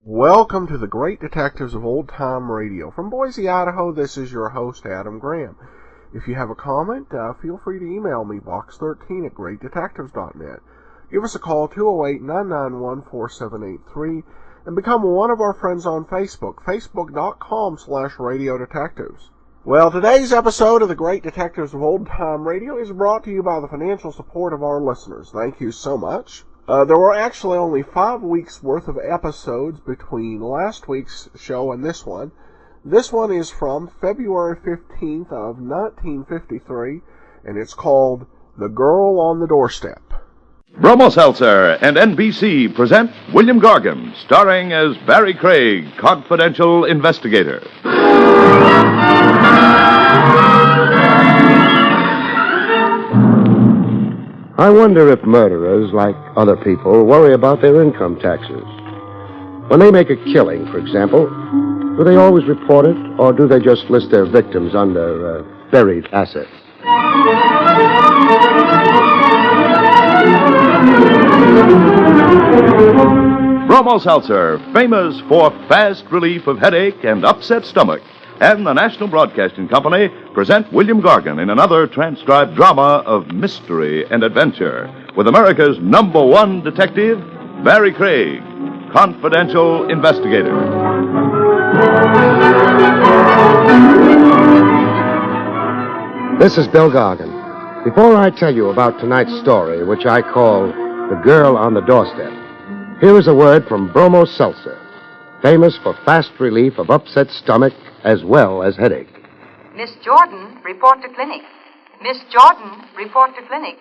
Welcome to the Great Detectives of Old Time Radio. From Boise, Idaho, this is your host, Adam Graham. If you have a comment, feel free to email me, box13@greatdetectives.net. Give us a call, 208-991-4783, and become one of our friends on Facebook, facebook.com/Radio Detectives. Well, today's episode of the Great Detectives of Old Time Radio is brought to you by the financial support of our listeners. Thank you so much. There were actually only 5 weeks worth of episodes between last week's show and this one. This one is from February 15th of 1953, and it's called The Girl on the Doorstep. Bromo Seltzer and NBC present William Gargan, starring as Barrie Craig, confidential investigator. I wonder if murderers, like other people, worry about their income taxes. When they make a killing, for example, do they always report it, or do they just list their victims under buried assets? Bromo Seltzer, famous for fast relief of headache and upset stomach, and the National Broadcasting Company present William Gargan in another transcribed drama of mystery and adventure with America's #1 detective, Barrie Craig, confidential investigator. This is Bill Gargan. Before I tell you about tonight's story, which I call The Girl on the Doorstep, here is a word from Bromo Seltzer, famous for fast relief of upset stomach as well as headache. Miss Jordan, report to clinic. Miss Jordan, report to clinic.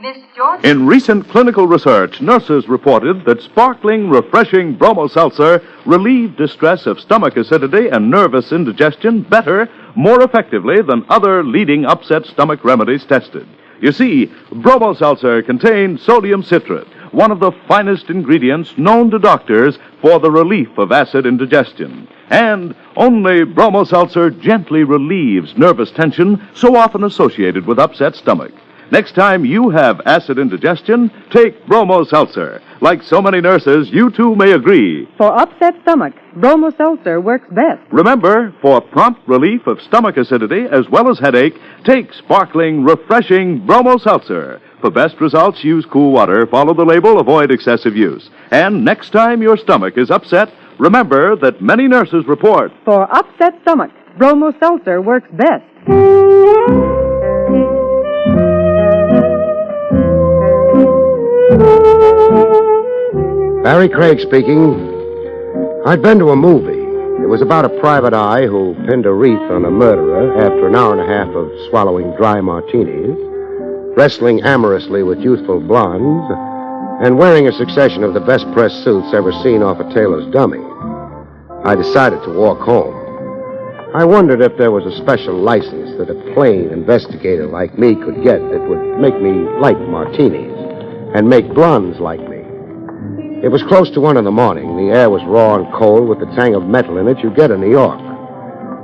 Miss Jordan... In recent clinical research, nurses reported that sparkling, refreshing Bromo Seltzer relieved distress of stomach acidity and nervous indigestion better, more effectively than other leading upset stomach remedies tested. You see, Bromo Seltzer contained sodium citrate, one of the finest ingredients known to doctors for the relief of acid indigestion. And only Bromo Seltzer gently relieves nervous tension so often associated with upset stomach. Next time you have acid indigestion, take Bromo Seltzer. Like so many nurses, you too may agree. For upset stomach, Bromo Seltzer works best. Remember, for prompt relief of stomach acidity as well as headache, take sparkling, refreshing Bromo Seltzer. For best results, use cool water, follow the label, avoid excessive use. And next time your stomach is upset, remember that many nurses report. For upset stomach, Bromo Seltzer works best. Barrie Craig speaking. I'd been to a movie. It was about a private eye who pinned a wreath on a murderer after an hour and a half of swallowing dry martinis, wrestling amorously with youthful blondes, and wearing a succession of the best pressed suits ever seen off a tailor's dummy. I decided to walk home. I wondered if there was a special license that a plain investigator like me could get that would make me like martinis and make blondes like me. It was close to 1 in the morning. The air was raw and cold with the tang of metal in it you get in New York.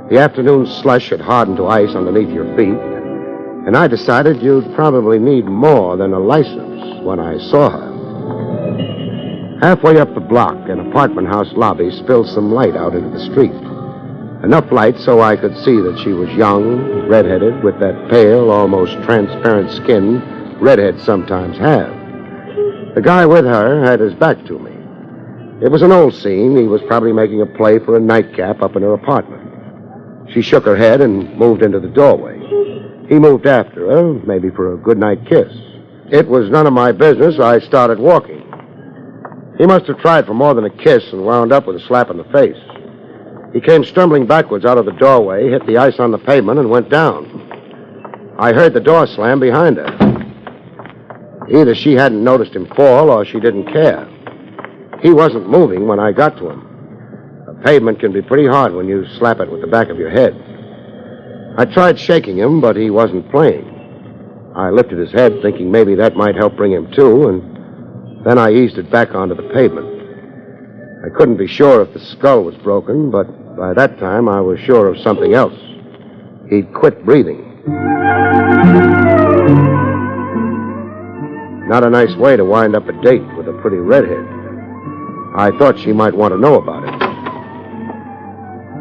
The afternoon slush had hardened to ice underneath your feet, and I decided you'd probably need more than a license when I saw her. Halfway up the block, an apartment house lobby spilled some light out into the street. Enough light so I could see that she was young, redheaded, with that pale, almost transparent skin redheads sometimes have. The guy with her had his back to me. It was an old scene. He was probably making a play for a nightcap up in her apartment. She shook her head and moved into the doorway. He moved after her, maybe for a goodnight kiss. It was none of my business. I started walking. He must have tried for more than a kiss and wound up with a slap in the face. He came stumbling backwards out of the doorway, hit the ice on the pavement, and went down. I heard the door slam behind her. Either she hadn't noticed him fall or she didn't care. He wasn't moving when I got to him. A Pavement can be pretty hard when you slap it with the back of your head. I tried shaking him, but he wasn't playing. I lifted his head, thinking maybe that might help bring him to, and then I eased it back onto the pavement. I couldn't be sure if the skull was broken, but by that time I was sure of something else. He'd quit breathing. Not a nice way to wind up a date with a pretty redhead. I thought she might want to know about it.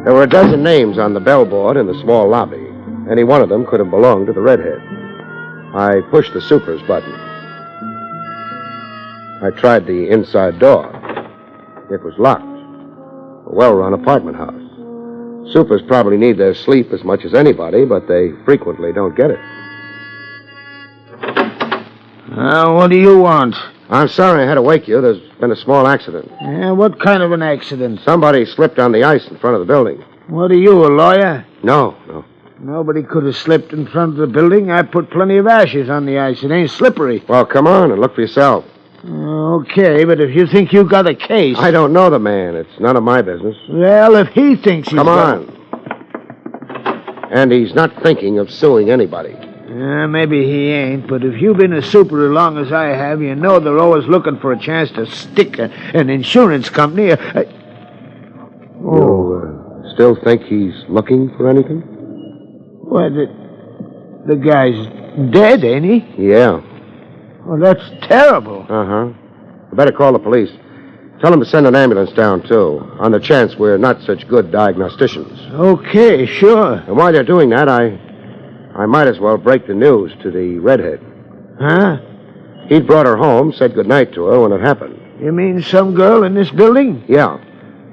There were a dozen names on the bellboard in the small lobby. Any one of them could have belonged to the redhead. I pushed the super's button. I tried the inside door. It was locked. A well-run apartment house. Supers probably need their sleep as much as anybody, but they frequently don't get it. What do you want? I'm sorry I had to wake you. There's been a small accident. Yeah, what kind of an accident? Somebody slipped on the ice in front of the building. What are you, a lawyer? No. Nobody could have slipped in front of the building. I put plenty of ashes on the ice. It ain't slippery. Well, come on and look for yourself. Okay, but if you think you got a case... I don't know the man. It's none of my business. Well, if he thinks he's Come on. And he's not thinking of suing anybody. Maybe he ain't, but if you've been a super as long as I have, you know they're always looking for a chance to stick an insurance company. You still think he's looking for anything? Well, the guy's dead, ain't he? Yeah. Well, that's terrible. Uh-huh. You better call the police. Tell them to send an ambulance down, too, on the chance we're not such good diagnosticians. Okay, sure. And while you're doing that, I might as well break the news to the redhead. Huh? He'd brought her home, said goodnight to her when it happened. You mean some girl in this building? Yeah.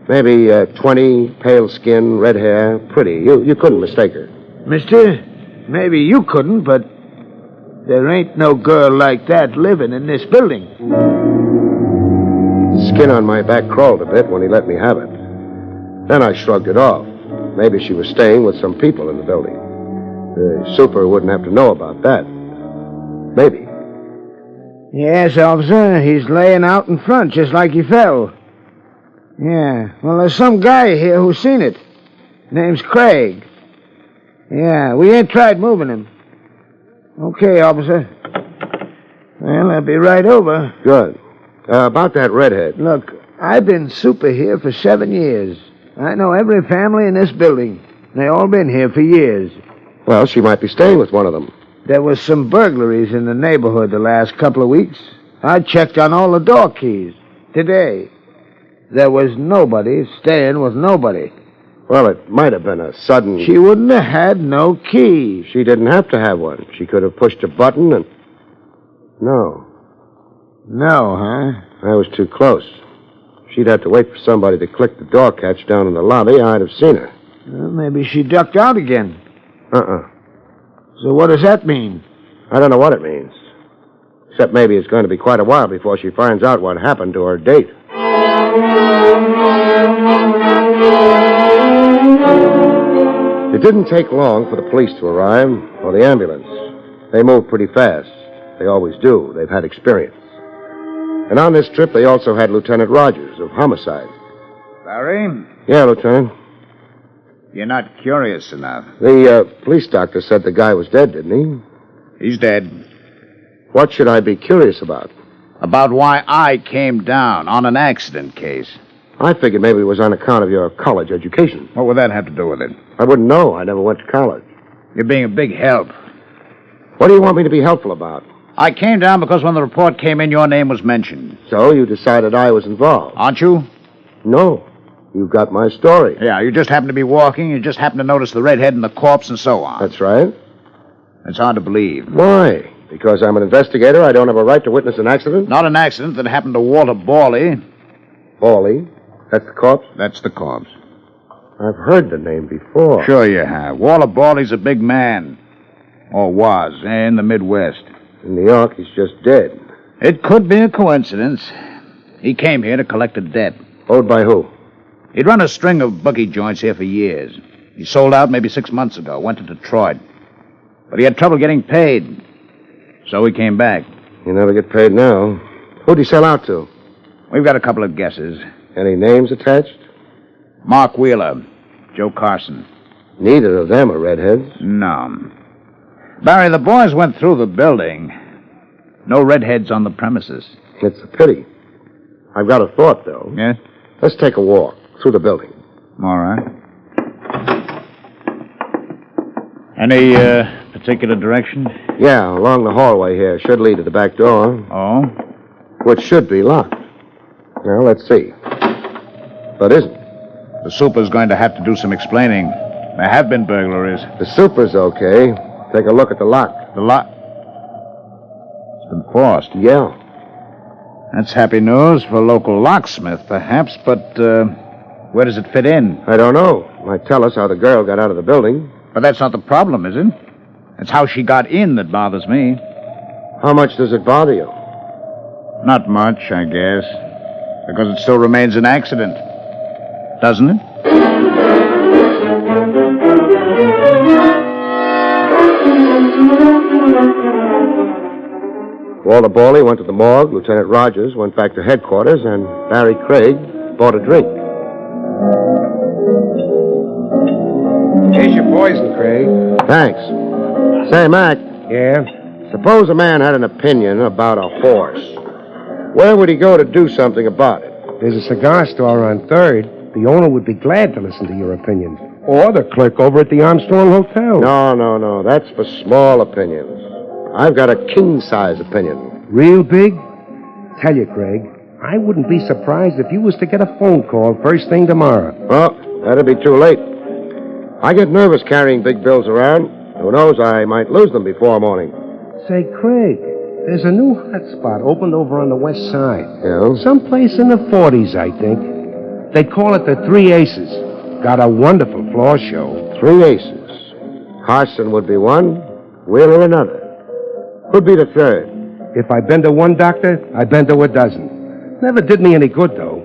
Maybe 20, pale skin, red hair, pretty. You couldn't mistake her. Mister, maybe you couldn't, but there ain't no girl like that living in this building. The skin on my back crawled a bit when he let me have it. Then I shrugged it off. Maybe she was staying with some people in the building. The super wouldn't have to know about that. Maybe. Yes, officer. He's laying out in front, just like he fell. Yeah. Well, there's some guy here who's seen it. Name's Craig. Yeah, we ain't tried moving him. Okay, officer. Well, I'll be right over. Good. About that redhead. Look, I've been super here for 7 years. I know every family in this building. They all been here for years. Well, she might be staying with one of them. There was some burglaries in the neighborhood the last couple of weeks. I checked on all the door keys. Today, there was nobody staying with nobody. Well, it might have been a sudden... She wouldn't have had no key. She didn't have to have one. She could have pushed a button and... No. No, huh? I was too close. She'd have to wait for somebody to click the door catch down in the lobby. I'd have seen her. Well, maybe she ducked out again. Uh-uh. So what does that mean? I don't know what it means. Except maybe it's going to be quite a while before she finds out what happened to her date. It didn't take long for the police to arrive, or the ambulance. They moved pretty fast. They always do. They've had experience. And on this trip, they also had Lieutenant Rogers of Homicide. Barrie? Yeah, Lieutenant. You're not curious enough. The police doctor said the guy was dead, didn't he? He's dead. What should I be curious about? About why I came down on an accident case. I figured maybe it was on account of your college education. What would that have to do with it? I wouldn't know. I never went to college. You're being a big help. What do you want me to be helpful about? I came down because when the report came in, your name was mentioned. So you decided I was involved? Aren't you? No. You got my story. Yeah, you just happened to be walking, you just happened to notice the redhead and the corpse and so on. That's right. It's hard to believe. Why? Because I'm an investigator, I don't have a right to witness an accident? Not an accident that happened to Walter Borley. Borley? That's the corpse? That's the corpse. I've heard the name before. Sure you have. Walter Borley's a big man. Or was, in the Midwest. In New York, he's just dead. It could be a coincidence. He came here to collect a debt. Owed by who? He'd run a string of bookie joints here for years. He sold out maybe 6 months ago, went to Detroit. But he had trouble getting paid. So he came back. You never get paid now. Who'd he sell out to? We've got a couple of guesses. Any names attached? Mark Wheeler, Joe Carson. Neither of them are redheads. No. Barry, the boys went through the building. No redheads on the premises. It's a pity. I've got a thought, though. Yes? Let's take a walk through the building. All right. Any particular direction? Yeah, along the hallway here. Should lead to the back door. Oh? Which should be locked. Well, let's see. But isn't. The super's going to have to do some explaining. There have been burglaries. The super's okay. Take a look at the lock. The lock? It's been forced. Yeah. That's happy news for a local locksmith, perhaps, but where does it fit in? I don't know. Might tell us how the girl got out of the building. But that's not the problem, is it? It's how she got in that bothers me. How much does it bother you? Not much, I guess. Because it still remains an accident. Doesn't it? Walter Borley went to the morgue. Lieutenant Rogers went back to headquarters, and Barrie Craig bought a drink. Here's your poison, Craig. Thanks. Say, Mac, Yeah? suppose a man had an opinion about a horse. Where would he go to do something about it? There's a cigar store on 3rd. The owner would be glad to listen to your opinions. Or the clerk over at the Armstrong Hotel. No. That's for small opinions. I've got a king-size opinion. Real big? Tell you, Craig, I wouldn't be surprised if you was to get a phone call first thing tomorrow. Well, that'd be too late. I get nervous carrying big bills around. Who knows, I might lose them before morning. Say, Craig, there's a new hot spot opened over on the west side. Yeah? Someplace in the 40s, I think. They call it the Three Aces. Got a wonderful floor show. 3 aces. Carson would be one, Wheeler another. Could be the third. If I've been to one doctor, I've been to a dozen. Never did me any good, though.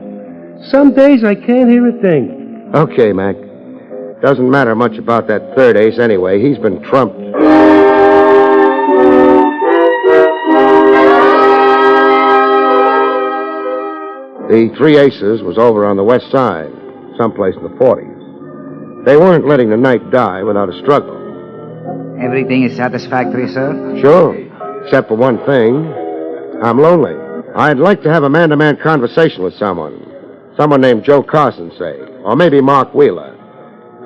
Some days I can't hear a thing. Okay, Mac. Doesn't matter much about that third ace anyway. He's been trumped. The 3 aces was over on the west side, someplace in the 40s. They weren't letting the night die without a struggle. Everything is satisfactory, sir? Sure, except for one thing. I'm lonely. I'd like to have a man-to-man conversation with someone. Someone named Joe Carson, say. Or maybe Mark Wheeler.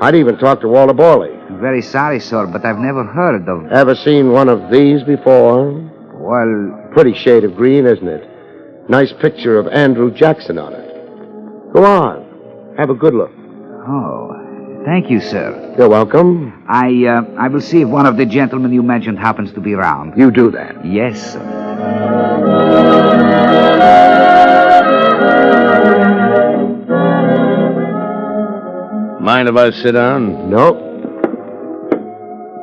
I'd even talk to Walter Borley. Very sorry, sir, but I've never heard of... Ever seen one of these before? Well... Pretty shade of green, isn't it? Nice picture of Andrew Jackson on it. Go on. Have a good look. Oh, thank you, sir. You're welcome. I will see if one of the gentlemen you mentioned happens to be around. You do that. Yes, sir. Mind if I sit down? Nope.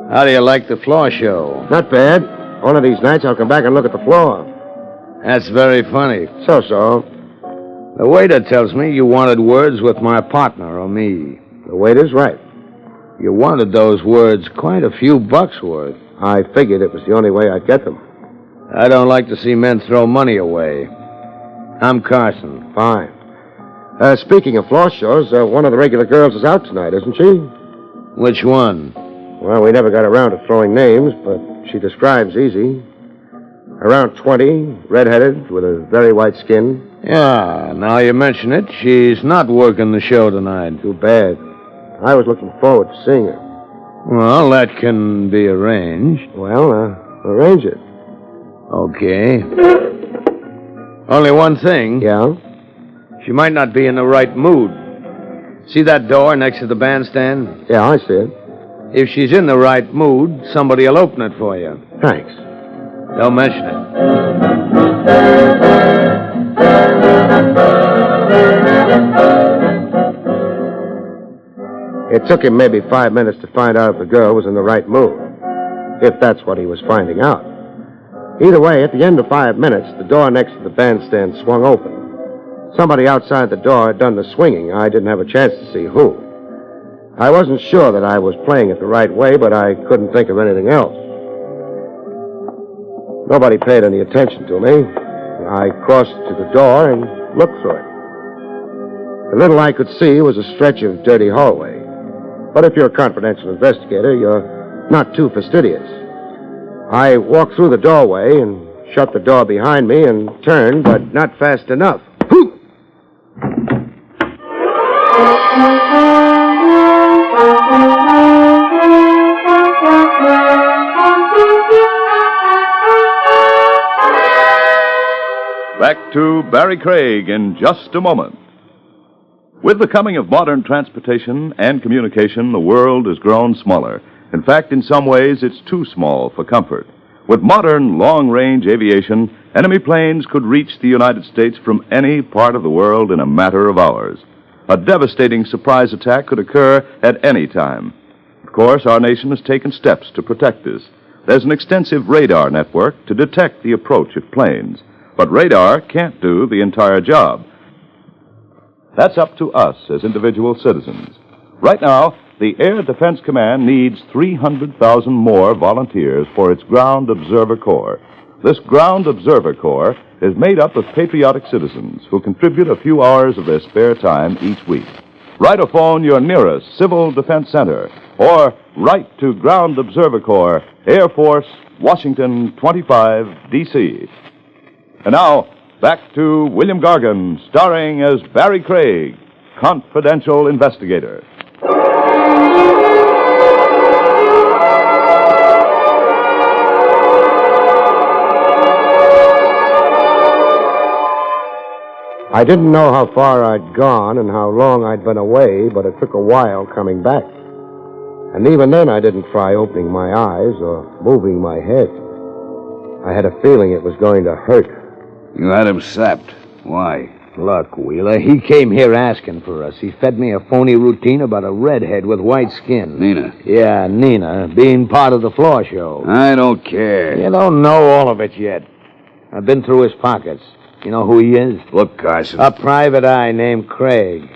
How do you like the floor show? Not bad. One of these nights I'll come back and look at the floor. That's very funny. So. The waiter tells me you wanted words with my partner or me. The waiter's right. You wanted those words quite a few bucks worth. I figured it was the only way I'd get them. I don't like to see men throw money away. I'm Carson. Fine. Speaking of floor shows, one of the regular girls is out tonight, isn't she? Which one? Well, we never got around to throwing names, but she describes easy. Around 20, redheaded, with a very white skin. Yeah, now you mention it, she's not working the show tonight. Too bad. I was looking forward to seeing her. Well, that can be arranged. Well, arrange it. Okay. Only one thing. Yeah? She might not be in the right mood. See that door next to the bandstand? Yeah, I see it. If she's in the right mood, somebody will open it for you. Thanks. Don't mention it. It took him maybe 5 minutes to find out if the girl was in the right mood. If that's what he was finding out. Either way, at the end of 5 minutes, the door next to the bandstand swung open. Somebody outside the door had done the swinging. I didn't have a chance to see who. I wasn't sure that I was playing it the right way, but I couldn't think of anything else. Nobody paid any attention to me. I crossed to the door and looked through it. The little I could see was a stretch of dirty hallway. But if you're a confidential investigator, you're not too fastidious. I walked through the doorway and shut the door behind me and turned, but not fast enough. Back to Barrie Craig in just a moment. With the coming of modern transportation and communication, the world has grown smaller. In fact, in some ways, it's too small for comfort. With modern long-range aviation, enemy planes could reach the United States from any part of the world in a matter of hours. A devastating surprise attack could occur at any time. Of course, our nation has taken steps to protect this. There's an extensive radar network to detect the approach of planes. But radar can't do the entire job. That's up to us as individual citizens. Right now, the Air Defense Command needs 300,000 more volunteers for its Ground Observer Corps. This Ground Observer Corps is made up of patriotic citizens who contribute a few hours of their spare time each week. Write or phone your nearest Civil Defense Center or write to Ground Observer Corps, Air Force, Washington 25, D.C. And now, back to William Gargan, starring as Barrie Craig, confidential investigator. I didn't know how far I'd gone and how long I'd been away, but it took a while coming back. And even then, I didn't try opening my eyes or moving my head. I had a feeling it was going to hurt. You had him sapped. Why? Look, Wheeler, he came here asking for us. He fed me a phony routine about a redhead with white skin. Nina? Yeah, Nina, being part of the floor show. I don't care. You don't know all of it yet. I've been through his pockets. You know who he is? Look, Carson. A private eye named Craig.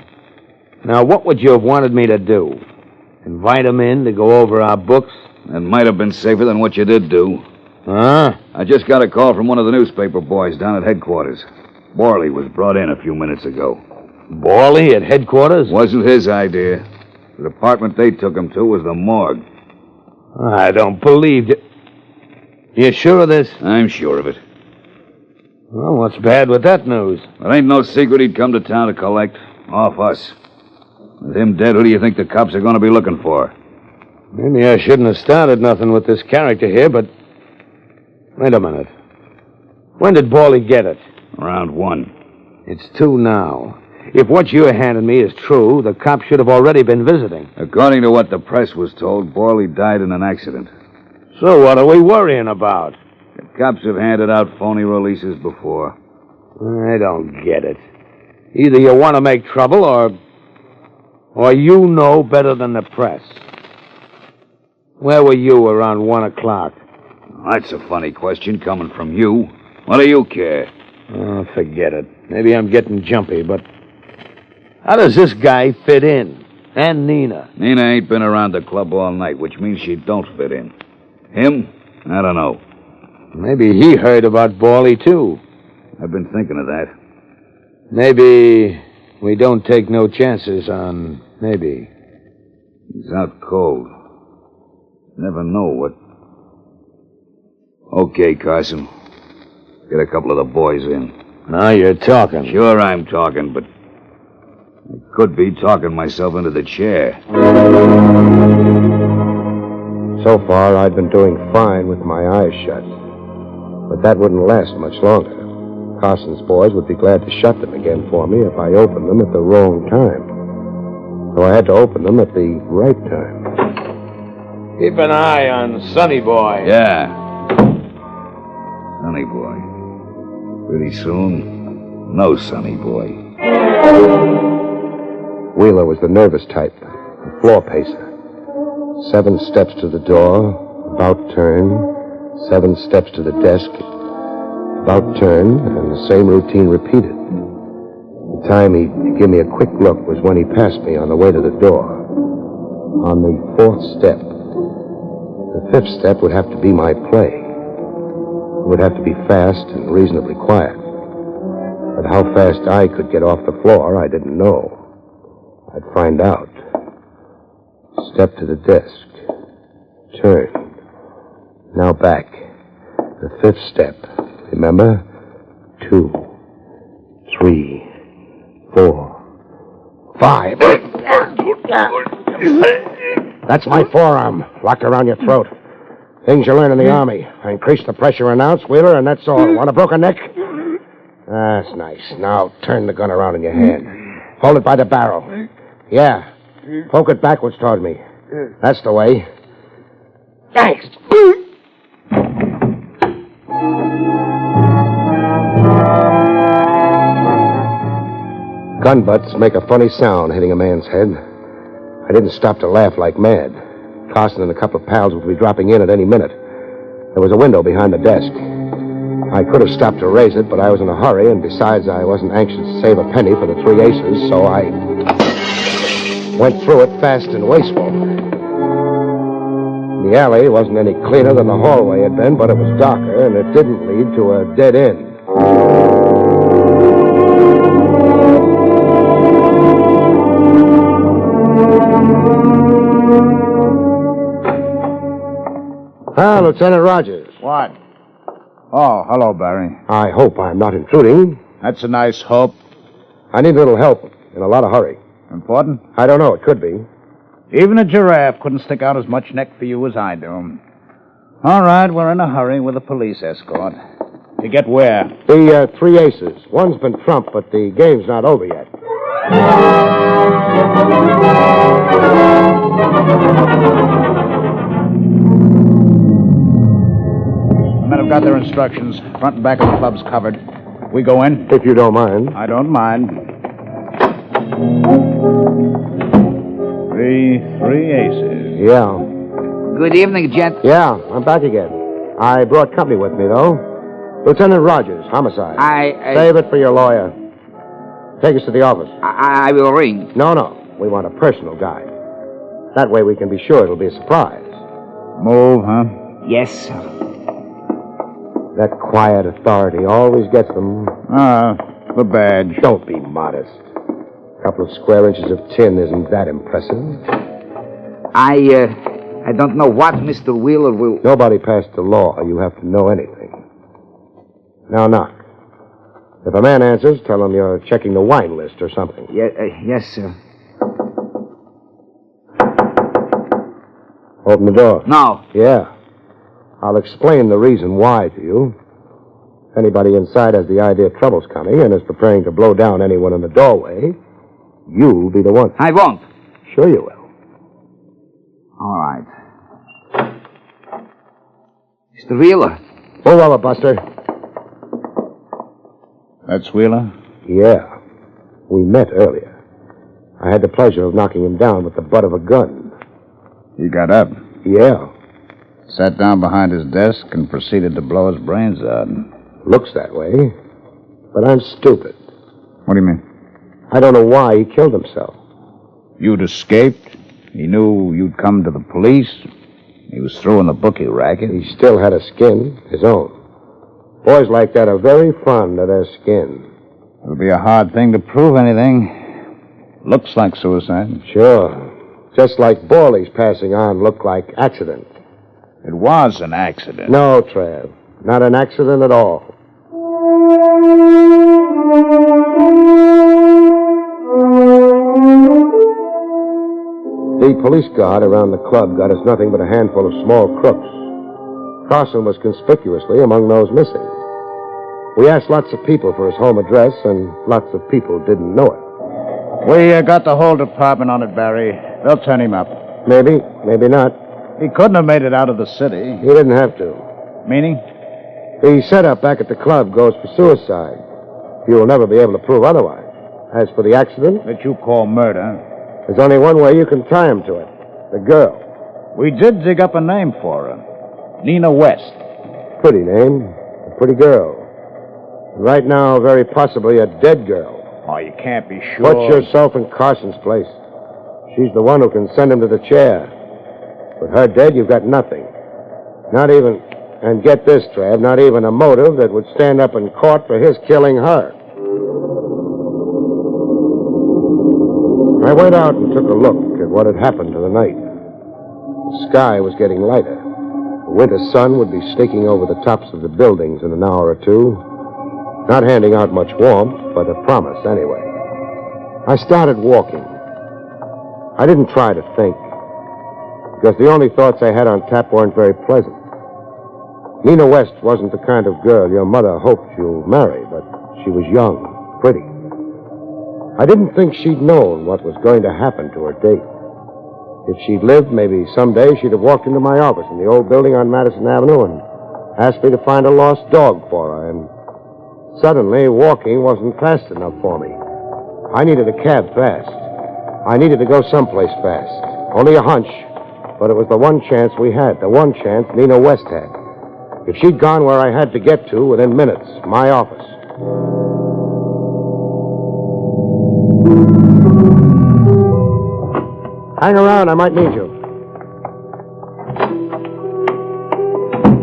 Now, what would you have wanted me to do? Invite him in to go over our books? That might have been safer than what you did do. Huh? I just got a call from one of the newspaper boys down at headquarters. Borley was brought in a few minutes ago. Borley at headquarters? Wasn't his idea. The department they took him to was the morgue. I don't believe it. You sure of this? I'm sure of it. Well, what's bad with that news? It ain't no secret he'd come to town to collect. Off us. With him dead, who do you think the cops are going to be looking for? Maybe I shouldn't have started nothing with this character here, but... Wait a minute. When did Borley get it? Around 1. It's 2 now. If what you're handing me is true, the cops should have already been visiting. According to what the press was told, Borley died in an accident. So what are we worrying about? The cops have handed out phony releases before. I don't get it. Either you want to make trouble or you know better than the press. Where were you around 1 o'clock? That's a funny question coming from you. What do you care? Oh, forget it. Maybe I'm getting jumpy, but how does this guy fit in? And Nina? Nina ain't been around the club all night, which means she don't fit in. Him? I don't know. Maybe he heard about Borley, too. I've been thinking of that. Maybe we don't take no chances on maybe. He's out cold. Never know what... Okay, Carson. Get a couple of the boys in. Now you're talking. Sure I'm talking, but I could be talking myself into the chair. So far, I'd been doing fine with my eyes shut. But that wouldn't last much longer. Carson's boys would be glad to shut them again for me if I opened them at the wrong time. So I had to open them at the right time. Keep an eye on Sonny Boy. Yeah. Sonny Boy. Pretty soon, no Sonny Boy. Wheeler was the nervous type, a floor pacer. 7 steps to the door, about turn. 7 steps to the desk, about turn, and the same routine repeated. The time he'd give me a quick look was when he passed me on the way to the door. On the 4th step. The 5th step would have to be my play. It would have to be fast and reasonably quiet. But how fast I could get off the floor, I didn't know. I'd find out. Step to the desk. Turn. Now back. The 5th step. Remember? 2, 3, 4, 5. That's my forearm, locked around your throat. Things you learn in the Army. I increase the pressure an ounce, Wheeler, and that's all. Want a broken neck? That's nice. Now turn the gun around in your hand. Hold it by the barrel. Yeah. Poke it backwards toward me. That's the way. Thanks. Gun butts make a funny sound hitting a man's head. I didn't stop to laugh like mad. Carson and a couple of pals would be dropping in at any minute. There was a window behind the desk. I could have stopped to raise it, but I was in a hurry, and besides, I wasn't anxious to save a penny for the 3 aces, so I went through it fast and wasteful. The alley wasn't any cleaner than the hallway had been, but it was darker, and it didn't lead to a dead end. Ah, Lieutenant Rogers. What? Oh, hello, Barrie. I hope I'm not intruding. That's a nice hope. I need a little help in a lot of hurry. Important? I don't know. It could be. Even a giraffe couldn't stick out as much neck for you as I do. All right, we're in a hurry with a police escort. To get where? The 3 aces. One's been trumped, but the game's not over yet. The men have got their instructions. Front and back of the club's covered. We go in? If you don't mind. I don't mind. 3 aces. Yeah. Good evening, gent. Yeah, I'm back again. I brought company with me, though. Lieutenant Rogers, homicide. Save it for your lawyer. Take us to the office. I will ring. No. We want a personal guide. That way we can be sure it'll be a surprise. Move, huh? Yes, sir. That quiet authority always gets them. The badge. Don't be modest. A couple of square inches of tin isn't that impressive. I don't know what Mr. Wheeler will... Nobody passed the law. You have to know anything. Now knock. If a man answers, tell him you're checking the wine list or something. Yes, sir. Open the door. No. Yeah. I'll explain the reason why to you. If anybody inside has the idea trouble's coming and is preparing to blow down anyone in the doorway, you'll be the one. I won't. Sure you will. All right. Mr. Wheeler. Move over, Buster. That's Wheeler? Yeah. We met earlier. I had the pleasure of knocking him down with the butt of a gun. He got up? Yeah. Sat down behind his desk and proceeded to blow his brains out. Looks that way. But I'm stupid. What do you mean? I don't know why he killed himself. You'd escaped? He knew you'd come to the police? He was through in the bookie racket? He still had a skin, his own. Boys like that are very fond of their skin. It'll be a hard thing to prove anything. Looks like suicide. Sure. Just like Borley's passing on looked like accident. It was an accident. No, Trav. Not an accident at all. The police guard around the club got us nothing but a handful of small crooks. Carson was conspicuously among those missing. We asked lots of people for his home address, and lots of people didn't know it. We got the whole department on it, Barrie. They'll turn him up. Maybe, maybe not. He couldn't have made it out of the city. He didn't have to. Meaning? The setup back at the club goes for suicide. You'll never be able to prove otherwise. As for the accident... That you call murder. There's only one way you can tie him to it. The girl. We did dig up a name for her. Nina West. Pretty name. A pretty girl. And right now, very possibly a dead girl. Oh, you can't be sure. Put yourself in Carson's place. She's the one who can send him to the chair. With her dead, you've got nothing. Not even, and get this, Trav, not even a motive that would stand up in court for his killing her. I went out and took a look at what had happened to the night. The sky was getting lighter. The winter sun would be sneaking over the tops of the buildings in an hour or two, not handing out much warmth, but a promise anyway. I started walking. I didn't try to think, because the only thoughts I had on tap weren't very pleasant. Nina West wasn't the kind of girl your mother hoped you'd marry, but she was young, pretty. I didn't think she'd known what was going to happen to her date. If she'd lived, maybe someday she'd have walked into my office in the old building on Madison Avenue and asked me to find a lost dog for her, and suddenly walking wasn't fast enough for me. I needed a cab fast. I needed to go someplace fast. Only a hunch, but it was the one chance we had, the one chance Nina West had. If she'd gone where I had to get to within minutes, my office. Hang around, I might need you.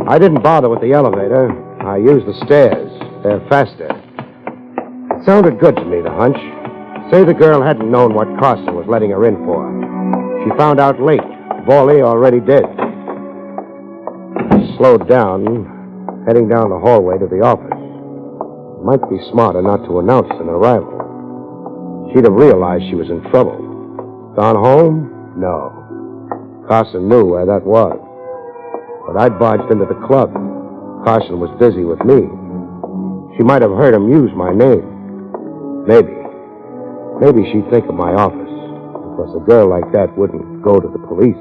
I didn't bother with the elevator. I used the stairs. They're faster. It sounded good to me, the hunch. Say the girl hadn't known what Carson was letting her in for. She found out late. Borley already dead. I slowed down, heading down the hallway to the office. It might be smarter not to announce an arrival. She'd have realized she was in trouble. Gone home? No. Carson knew where that was. But I'd barged into the club. Carson was busy with me. She might have heard him use my name. Maybe she'd think of my office, because a girl like that wouldn't go to the police.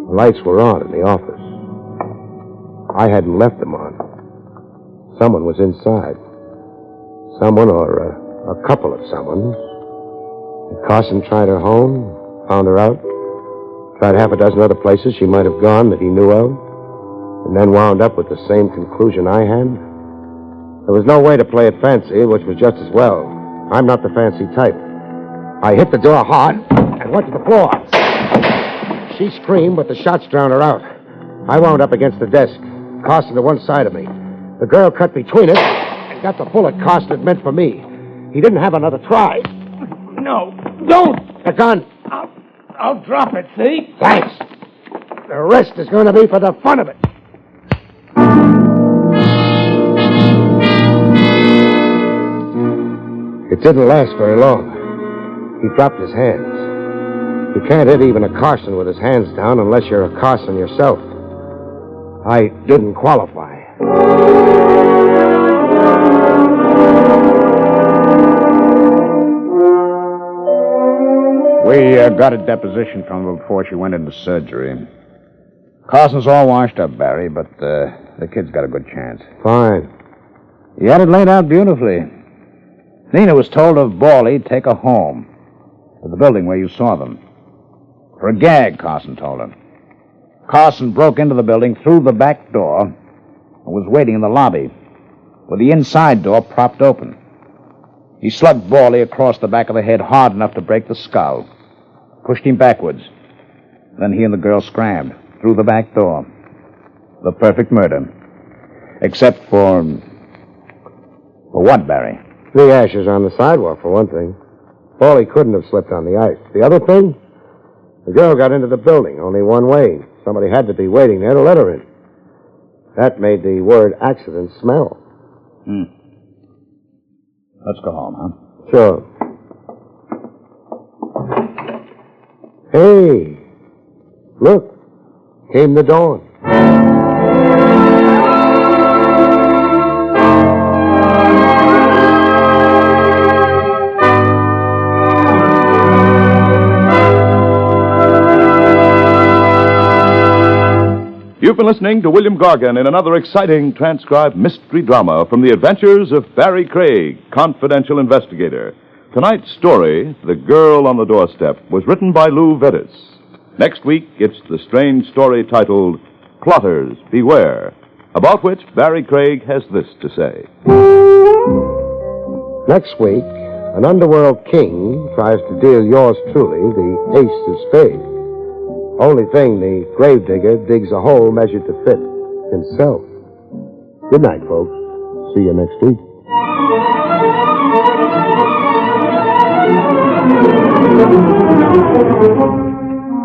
The lights were on in the office. I hadn't left them on. Someone was inside. Someone or a couple of someones. Had Carson tried her home, found her out, tried half a dozen other places she might have gone that he knew of, and then wound up with the same conclusion I had? There was no way to play it fancy, which was just as well. I'm not the fancy type. I hit the door hard and went to the floor. She screamed, but the shots drowned her out. I wound up against the desk, Carson to one side of me. The girl cut between us and got the bullet Carson had meant for me. He didn't have another try. No, don't! The gun. I'll drop it, see? Thanks. The rest is going to be for the fun of it. It didn't last very long. He dropped his hands. You can't hit even a Carson with his hands down unless you're a Carson yourself. I didn't qualify. We got a deposition from her before she went into surgery. Carson's all washed up, Barry, but the kid's got a good chance. Fine. He had it laid out beautifully. Nina was told of Borley take her home to the building where you saw them. For a gag, Carson told her. Carson broke into the building through the back door and was waiting in the lobby with the inside door propped open. He slugged Borley across the back of the head hard enough to break the skull, pushed him backwards. Then he and the girl scrammed through the back door. The perfect murder. Except for what, Barry? The ashes on the sidewalk, for one thing. Borley couldn't have slipped on the ice. The other thing? The girl got into the building only one way. Somebody had to be waiting there to let her in. That made the word accident smell. Let's go home, huh? Sure. Hey, look, came the dawn. You've been listening to William Gargan in another exciting transcribed mystery drama from the adventures of Barrie Craig, confidential investigator. Tonight's story, The Girl on the Doorstep, was written by Lou Vettis. Next week, it's the strange story titled Plotters Beware, about which Barrie Craig has this to say. Next week, an underworld king tries to deal yours truly the ace of spades. Only thing, the gravedigger digs a hole measured to fit himself. Good night, folks. See you next week.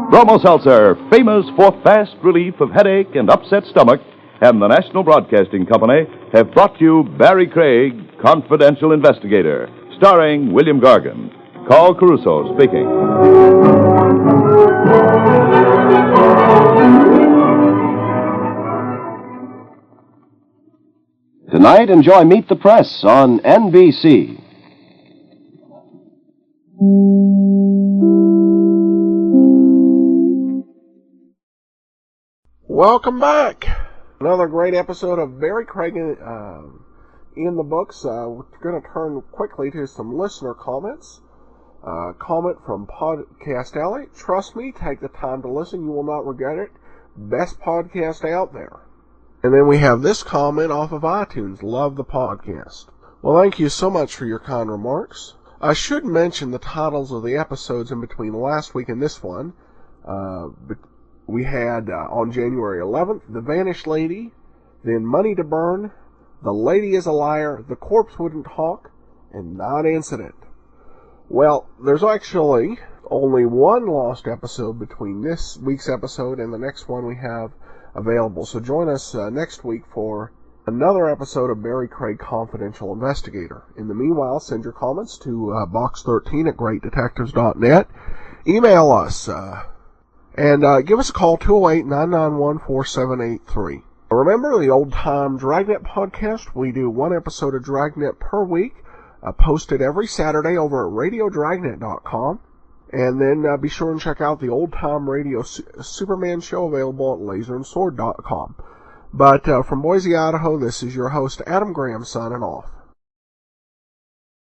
Bromo Seltzer, famous for fast relief of headache and upset stomach, and the National Broadcasting Company have brought you Barrie Craig, Confidential Investigator, starring William Gargan. Carl Caruso speaking. Tonight, enjoy Meet the Press on NBC. Welcome back. Another great episode of Barrie Craig in the books. We're going to turn quickly to some listener comments. Comment from Podcast Alley. Trust me, take the time to listen. You will not regret it. Best podcast out there. And then we have this comment off of iTunes. Love the podcast. Well, thank you so much for your kind remarks. I should mention the titles of the episodes in between last week and this one. We had on January 11th, The Vanished Lady, then Money to Burn, The Lady is a Liar, The Corpse Wouldn't Talk, and Not Incident. Well, there's actually only one lost episode between this week's episode and the next one we have available. So join us next week for another episode of Barrie Craig Confidential Investigator. In the meanwhile, send your comments to box13 at greatdetectives.net. Email us and give us a call, 208-991-4783. Remember the old-time Dragnet podcast? We do one episode of Dragnet per week, posted every Saturday over at radiodragnet.com. And then be sure and check out the old-time radio Superman show available at laserandsword.com. But from Boise, Idaho, this is your host, Adam Graham, signing off.